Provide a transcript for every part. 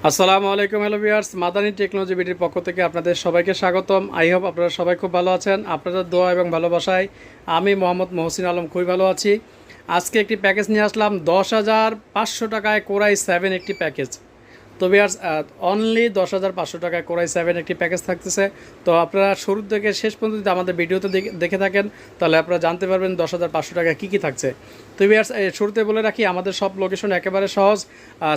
আসসালামু আলাইকুম hello viewers, Madani technology বিডির পক্ষ থেকে আপনাদের সবাইকে স্বাগতম। আই হোপ আপনারা সবাই খুব ভালো আছেন। আপনাদের দোয়া এবং ভালোবাসায় আমি মোহাম্মদ মহসিন আলম খুবই ভালো আছি। আজকে একটি প্যাকেজ নিয়ে আসলাম 10,500 টাকায় কোরাই 7 একটি প্যাকেজ। তো ভিউয়ার্স, অনলি 10,500 টাকায় কোরাই 7 একটি প্যাকেজ থাকতেছে। তো আপনারা শুরু থেকে শেষ পর্যন্ত যদি আমাদের ভিডিওতে দেখে থাকেন তাহলে আপনারা জানতে পারবেন 10,500 টাকায় কী কী থাকছে। তো ভিউয়ার্স, শুরুতে বলে রাখি আমাদের সব লোকেশন একেবারে সহজ।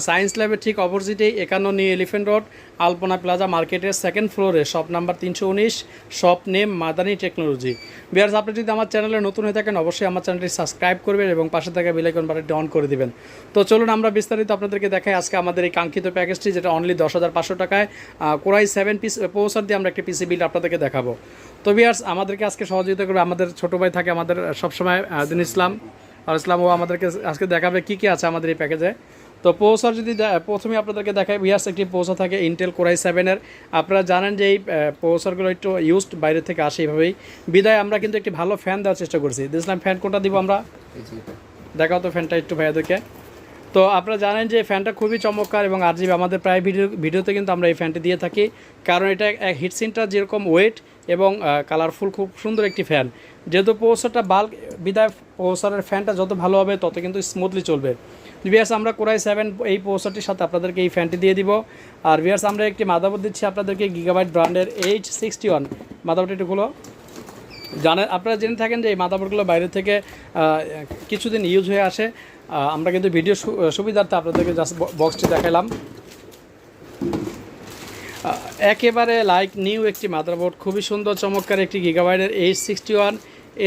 সায়েন্স ল্যাবের ঠিক অপোজিটেই 51 নিউ এলিফেন্ট রোড, আলপনা প্লাজা মার্কেটের সেকেন্ড ফ্লোরে, shop number 319, shop name Madani technology. Viewers, আপনি যদি আমার চ্যানেলে নতুন হয়ে থাকেন অবশ্যই আমার চ্যানেলটি সাবস্ক্রাইব করবেন এবং পাশে থাকা বেল আইকন বাটনটি অন করে দিবেন। তো চলুন আমরা বিস্তারিত আপনাদেরকে দেখাই আজকে আমাদের এই কাঙ্ক্ষিত প্যাকেজটি, যেটা অনলি 10,500 টাকায় কোরাই 7 পিস প্রসেসর দিয়ে আমরা একটি পিসি বিল্ড আপনাদেরকে দেখাবো। তো ভিউয়ার্স, আমাদেরকে আজকে সহযোগিতা করবে আমাদের ছোটো ভাই থাকে আমাদের সবসময় দিন ইসলাম, আর ইসলাম ও আমাদেরকে আজকে দেখাবে কী কী আছে আমাদের এই প্যাকেজে। তো প্রসেসর যদি প্রথমে আপনাদেরকে দেখাই, ভিউয়ার্স একটি প্রসেসর থাকে ইন্টেল কোরাই 7-এর। আপনারা জানেন যে এই প্রসেসরগুলো একটু ইউজড বাইরে থেকে আসে এইভাবেই, বিদায় আমরা কিন্তু একটি ভালো ফ্যান দেওয়ার চেষ্টা করছি। দেখলাম ফ্যান কোনটা দিব আমরা, দেখাও তো ফ্যানটা একটু ভাইয়াদেরকে। তো আপনারা জানেন যে ফ্যানটা খুবই চমৎকার এবং RGB আমাদের প্রায় ভিডিওতে কিন্তু আমরা এই ফ্যানটি দিয়ে থাকি, কারণ এটা হিটসিনটা যেরকম ওয়েট এবং কালারফুল, খুব সুন্দর একটি ফ্যান। যেহেতু প্রসেসরটা বাল্ক, বিদায় প্রসেসরের ফ্যানটা যত ভালো হবে তত কিন্তু স্মুথলি চলবে। ভিউয়ার্স, আমরা কোরাই 7 এই প্রসেসরটির সাথে আপনাদেরকে এই ফ্যানটি দিয়ে দিব। আর ভিউয়ার্স, আমরা একটি মাদারবোর্ড দিচ্ছি আপনাদেরকে, গিগাবাইট ব্র্যান্ডের H61 মাদারবোর্ড। এটুকুলো জানেন, আপনারা জেনে থাকেন যে এই মাদারবোর্ডগুলো বাইরে থেকে কিছুদিন ইউজ হয়ে আসে। আমরা কিন্তু ভিডিও সুবিধার্থে আপনাদেরকে জাস্ট বক্সটি দেখালাম। একেবারে লাইক নিউ একটি মাদারবোর্ড, খুবই সুন্দর চমৎকার একটি গিগাবাইটের H61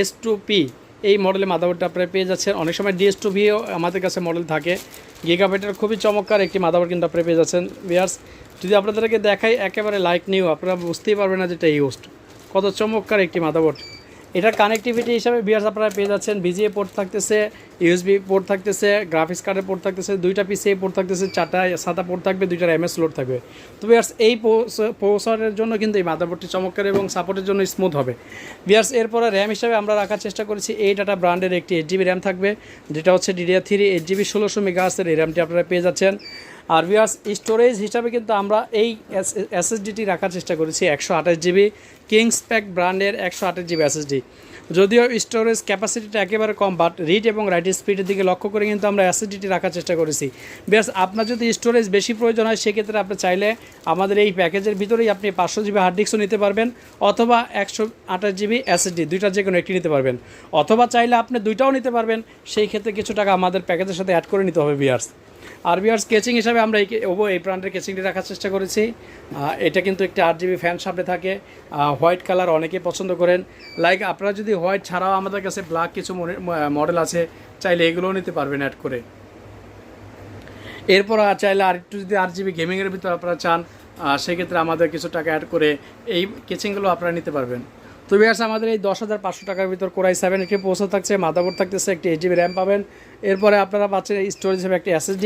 S2P এই মডেলের মাদারবোর্ডটা আপনারা পেয়ে যাচ্ছেন। অনেক সময় DS2Vও আমাদের কাছে মডেল থাকে। গিগাবাইটের খুবই চমৎকার একটি মাদারবোর্ড কিন্তু আপনারা পেয়ে যাচ্ছেন। ভিউয়ার্স, যদি আপনাদেরকে দেখাই একেবারে লাইক নিউ, আপনারা বুঝতেই পারবেন না যেটা ইউজড, কত চমৎকার একটি মাদারবোর্ড। এটার কানেক্টিভিটি হিসাবে ভিউয়ার্স আপনারা পেয়ে যাচ্ছেন VGA পোর্ট থাকতেছে, USB পোর্ট থাকতেছে, গ্রাফিক্স কার্ডের পোর্ট থাকতেছে, 2টা PCI পোর্ট থাকতেছে, 4টা SATA পোর্ট থাকবে, 2টার MS লোড থাকবে। তো ভিউয়ার্স, এই প্রসেসরের জন্য কিন্তু এই মাদারবোর্ডটি চমৎকার এবং সাপোর্টের জন্য স্মুথ হবে। ভিউয়ার্স, এরপরে র্যাম হিসাবে আমরা রাখার চেষ্টা করেছি এই টাটা ব্র্যান্ডের একটি 8GB র্যাম থাকবে, যেটা হচ্ছে DDR3 8GB 1600 মেগাহার্টজের এই র্যামটি আপনারা পেয়ে যাচ্ছেন। আর ভিউয়ার্স, স্টোরেজ হিসাবে কিন্তু আমরা এই SSDটি রাখার চেষ্টা করেছি 128GB কিংসপ্যাক ব্র্যান্ডের 128GB SSD। যদিও স্টোরেজ ক্যাপাসিটিটা একেবারে কম, বাট রিড এবং রাইট স্পিডের দিকে লক্ষ্য করে কিন্তু আমরা SSDটি রাখার চেষ্টা করেছি। ভিউয়ার্স, আপনার যদি স্টোরেজ বেশি প্রয়োজন হয় সেক্ষেত্রে আপনি চাইলে আমাদের এই প্যাকেজের ভিতরেই আপনি 500GB হার্ড ডিস্কও নিতে পারবেন, অথবা 128GB SSD, দুইটা যে কোনো একটি নিতে পারবেন, অথবা চাইলে আপনি দুইটাও নিতে পারবেন। সেই ক্ষেত্রে কিছু টাকা আমাদের প্যাকেজের সাথে অ্যাড করে নিতে হবে ভিউয়ার্স। আর ভিউয়ার্স, কেচিং হিসাবে আমরা এই ব্র্যান্ডের কেচিংটি রাখার চেষ্টা করেছি। এটা কিন্তু একটি 8GB ফ্যান সামনে থাকে, হোয়াইট কালার অনেকে পছন্দ করেন। লাইক আপনারা যদি হোয়াইট ছাড়াও আমাদের কাছে ব্ল্যাক কিছু মডেল আছে, চাইলে এগুলোও নিতে পারবেন অ্যাড করে। এরপর চাইলে আর একটু যদি 8GB গেমিংয়ের ভিতরে আপনারা চান, সেক্ষেত্রে আমাদের কিছু টাকা অ্যাড করে এই কেচিংগুলো আপনারা নিতে পারবেন। তো ভিউয়ার্স, আমাদের এই 10,500 টাকার ভিতর কোরাই 7 একটি প্রসেসর থাকছে, মাদারবোর্ড থাকতেছে, একটি 8GB র্যাম পাবেন। এরপরে আপনারা পাচ্ছেন স্টোরেজ হিসেবে একটি SSD।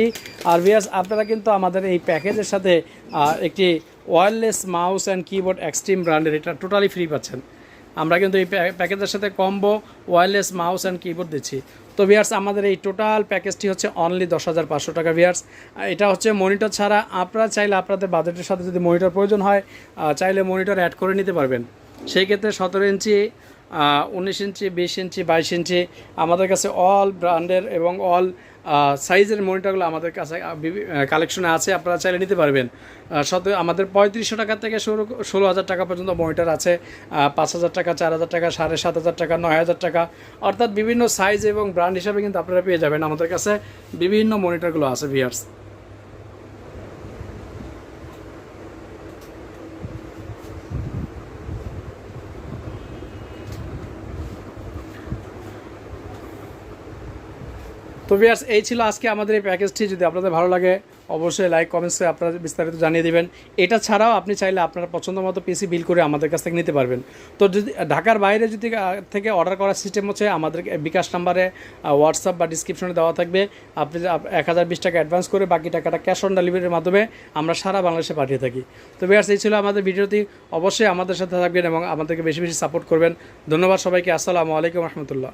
আর ভিউয়ার্স, আপনারা কিন্তু আমাদের এই প্যাকেজের সাথে একটি wireless mouse and keyboard extreme ব্র্যান্ডের, এটা টোটালি ফ্রি পাচ্ছেন। আমরা কিন্তু এই প্যাকেজের সাথে combo wireless mouse and keyboard দিচ্ছি। তো ভিউয়ার্স, আমাদের এই টোটাল প্যাকেজটি হচ্ছে অনলি 10,500 টাকা। ভিউয়ার্স, এটা হচ্ছে মনিটর ছাড়া। আপনারা চাইলে আপনাদের বাজেটের সাথে যদি মনিটর প্রয়োজন হয়, চাইলে মনিটর অ্যাড করে নিতে পারবেন। সেই ক্ষেত্রে 17 ইঞ্চি, 19 ইঞ্চি, 20 ইঞ্চি, 22 ইঞ্চি আমাদের কাছে অল ব্র্যান্ডের এবং অল সাইজের মনিটরগুলো আমাদের কাছে কালেকশনে আছে, আপনারা চাইলে নিতে পারবেন। আমাদের 3500 টাকা থেকে শুরু 16,000 টাকা পর্যন্ত মনিটর আছে, 5,000 টাকা, 4,000 টাকা, 7,500 টাকা, 9,000 টাকা, অর্থাৎ বিভিন্ন সাইজ এবং ব্র্যান্ড হিসাবে কিন্তু আপনারা পেয়ে যাবেন। আমাদের কাছে বিভিন্ন মনিটরগুলো আছে ভিউয়ার্স। তো ভিউয়ার্স, এই ছিল আজকে আমাদের এই প্যাকেজটি। যদি আপনাদের ভালো লাগে অবশ্যই লাইক কমেন্টসে আপনারা বিস্তারিত জানিয়ে দেবেন। এটা ছাড়াও আপনি চাইলে আপনার পছন্দ মতো পিসি বিল করে আমাদের কাছ থেকে নিতে পারবেন। তো যদি ঢাকার বাইরে যদি থেকে অর্ডার করার সিস্টেম হচ্ছে, আমাদের বিকাশ নাম্বারে হোয়াটসঅ্যাপ বা ডিসক্রিপশনে দেওয়া থাকবে। আপনি 1020 টাকা অ্যাডভান্স করে বাকি টাকাটা ক্যাশ অন ডেলিভারির মাধ্যমে আমরা সারা বাংলাদেশে পাঠিয়ে থাকি। তো ভিউয়ার্স, এই ছিল আমাদের ভিডিওটি। অবশ্যই আমাদের সাথে থাকবেন এবং আমাদেরকে বেশি বেশি সাপোর্ট করবেন। ধন্যবাদ সবাইকে। আসসালামু আলাইকুম রহমতুল্লাহ।